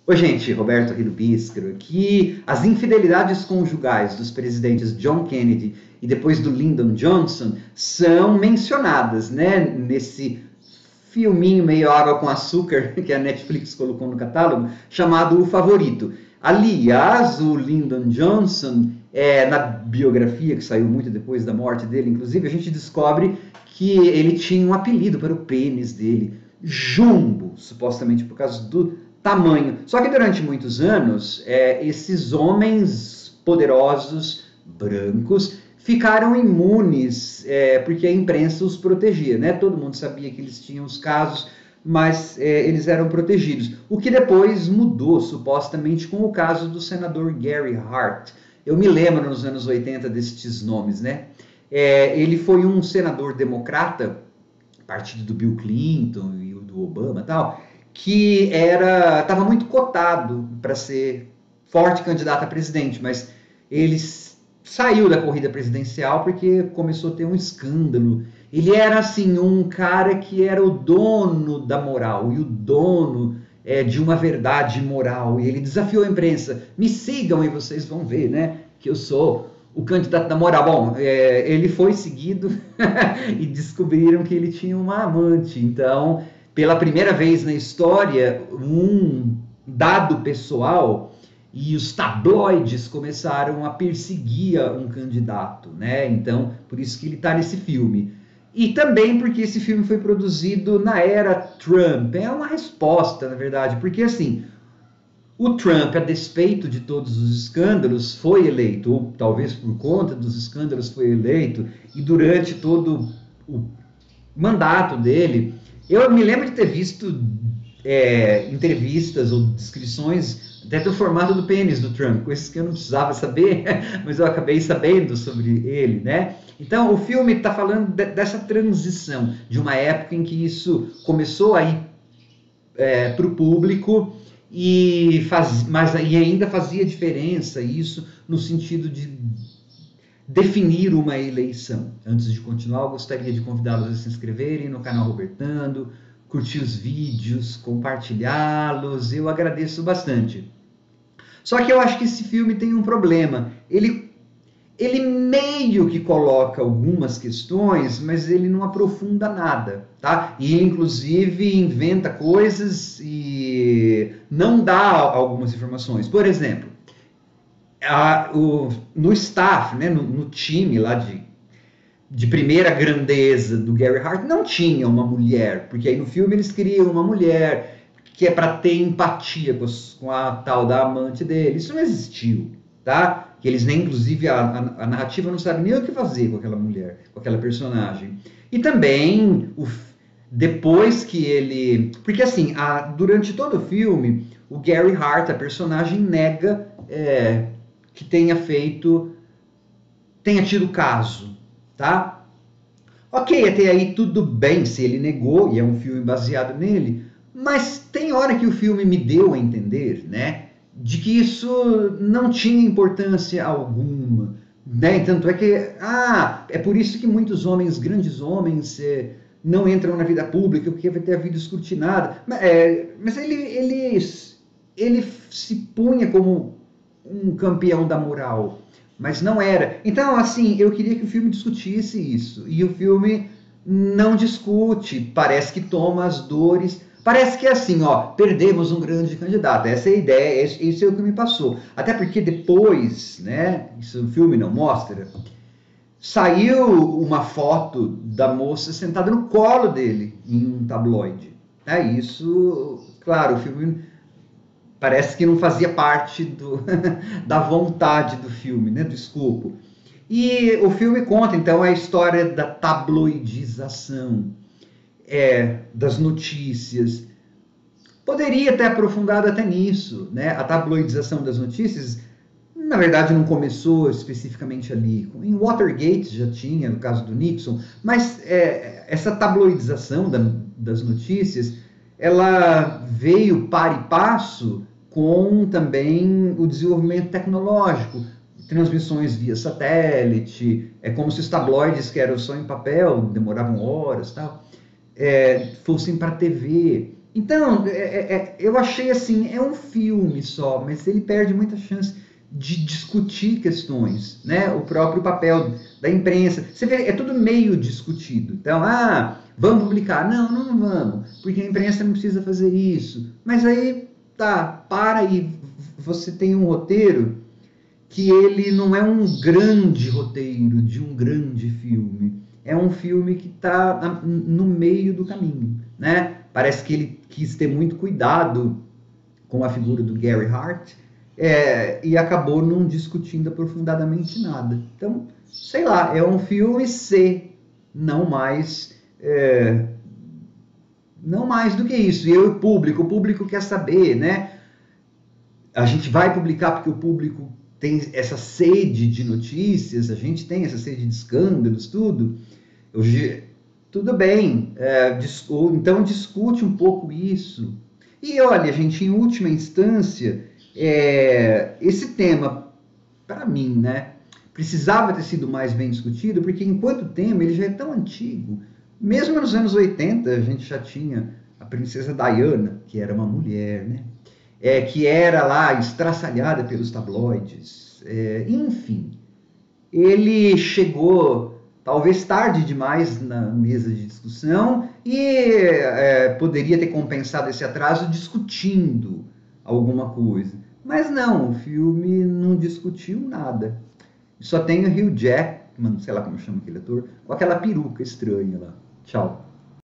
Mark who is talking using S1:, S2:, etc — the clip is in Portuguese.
S1: Oi, gente, Roberto aqui do Bíscaro, que as infidelidades conjugais dos presidentes John Kennedy e depois do Lyndon Johnson são mencionadas, né, nesse filminho meio água com açúcar que a Netflix colocou no catálogo, chamado O Favorito. Aliás, o Lyndon Johnson, na biografia que saiu muito depois da morte dele, inclusive, a gente descobre que ele tinha um apelido para o pênis dele, Jumbo, supostamente por causa do tamanho. Só que durante muitos anos, esses homens poderosos, brancos, ficaram imunes, porque a imprensa os protegia, né? Todo mundo sabia que eles tinham os casos, mas eles eram protegidos. O que depois mudou, supostamente, com o caso do senador Gary Hart. Eu me lembro nos anos 80 destes nomes, né? Ele foi um senador democrata, partido do Bill Clinton e do Obama e tal, que estava muito cotado para ser forte candidato a presidente, mas ele saiu da corrida presidencial porque começou a ter um escândalo. Ele era assim um cara que era o dono da moral e o dono de uma verdade moral, e ele desafiou a imprensa: me sigam e vocês vão ver, né, que eu sou o candidato da moral. Bom, ele foi seguido e descobriram que ele tinha uma amante. Então, pela primeira vez na história, um dado pessoal e os tabloides começaram a perseguir um candidato, né? Então, por isso que ele está nesse filme. E também porque esse filme foi produzido na era Trump. É uma resposta, na verdade, porque assim, o Trump, a despeito de todos os escândalos, foi eleito, ou talvez por conta dos escândalos foi eleito, e durante todo o mandato dele, eu me lembro de ter visto entrevistas ou descrições até do formato do pênis do Trump, coisas que eu não precisava saber, mas eu acabei sabendo sobre ele, né? Então, o filme está falando dessa transição, de uma época em que isso começou a ir para o público, mas ainda fazia diferença isso no sentido de definir uma eleição. Antes de continuar, eu gostaria de convidá-los a se inscreverem no canal Robertando, curtir os vídeos, compartilhá-los, eu agradeço bastante. Só que eu acho que esse filme tem um problema. Ele meio que coloca algumas questões, mas ele não aprofunda nada, tá? E ele, inclusive, inventa coisas e não dá algumas informações. Por exemplo, no staff, né, no time lá de primeira grandeza do Gary Hart, não tinha uma mulher, porque aí no filme eles queriam uma mulher que é para ter empatia com a tal da amante dele. Isso não existiu, tá? Que eles nem, inclusive, a narrativa não sabe nem o que fazer com aquela mulher, com aquela personagem. E também, depois que ele... Porque, assim, durante todo o filme, o Gary Hart, a personagem, nega que tenha tido caso, tá? Ok, até aí tudo bem se ele negou, e é um filme baseado nele, mas tem hora que o filme me deu a entender, né, de que isso não tinha importância alguma, né? Tanto é que, é por isso que muitos homens, grandes homens, não entram na vida pública, porque vai ter a vida escrutinada. Mas ele se punha como um campeão da moral, mas não era. Então, assim, eu queria que o filme discutisse isso, e o filme não discute, parece que toma as dores. Parece que é assim, perdemos um grande candidato. Essa é a ideia, isso é o que me passou. Até porque depois, né, isso o filme não mostra, saiu uma foto da moça sentada no colo dele em um tabloide. Isso, claro, o filme parece que não fazia parte da vontade do filme, né, do escopo. E o filme conta, então, a história da tabloidização, das notícias. Poderia ter aprofundado até nisso, né? A tabloidização das notícias, na verdade, não começou especificamente ali. Em Watergate já tinha, no caso do Nixon, mas essa tabloidização das notícias, ela veio par e passo com também o desenvolvimento tecnológico, transmissões via satélite, é como se os tabloides, que eram só em papel, demoravam horas, tal, fossem para a TV. Então, eu achei assim, é um filme só, mas ele perde muita chance de discutir questões, né? O próprio papel da imprensa. Você vê, é tudo meio discutido. Então, vamos publicar. Não, não vamos, porque a imprensa não precisa fazer isso. Mas aí, tá, para aí, você tem um roteiro que ele não é um grande roteiro de um grande filme. É um filme que está no meio do caminho, né? Parece que ele quis ter muito cuidado com a figura do Gary Hart e acabou não discutindo aprofundadamente nada. Então, sei lá, é um filme C, não mais, não mais do que isso. E eu e o público quer saber, né? A gente vai publicar porque o público tem essa sede de notícias, a gente tem essa sede de escândalos, tudo. Tudo bem, então discute um pouco isso. E olha, gente, em última instância, esse tema, para mim, né, precisava ter sido mais bem discutido, porque enquanto tema ele já é tão antigo. Mesmo nos anos 80, a gente já tinha a princesa Diana, que era uma mulher, né? Que era lá estraçalhada pelos tabloides. Enfim, ele chegou talvez tarde demais na mesa de discussão e poderia ter compensado esse atraso discutindo alguma coisa. Mas não, o filme não discutiu nada. Só tem o Hugh Jackman, sei lá como chama aquele ator, com aquela peruca estranha lá. Tchau.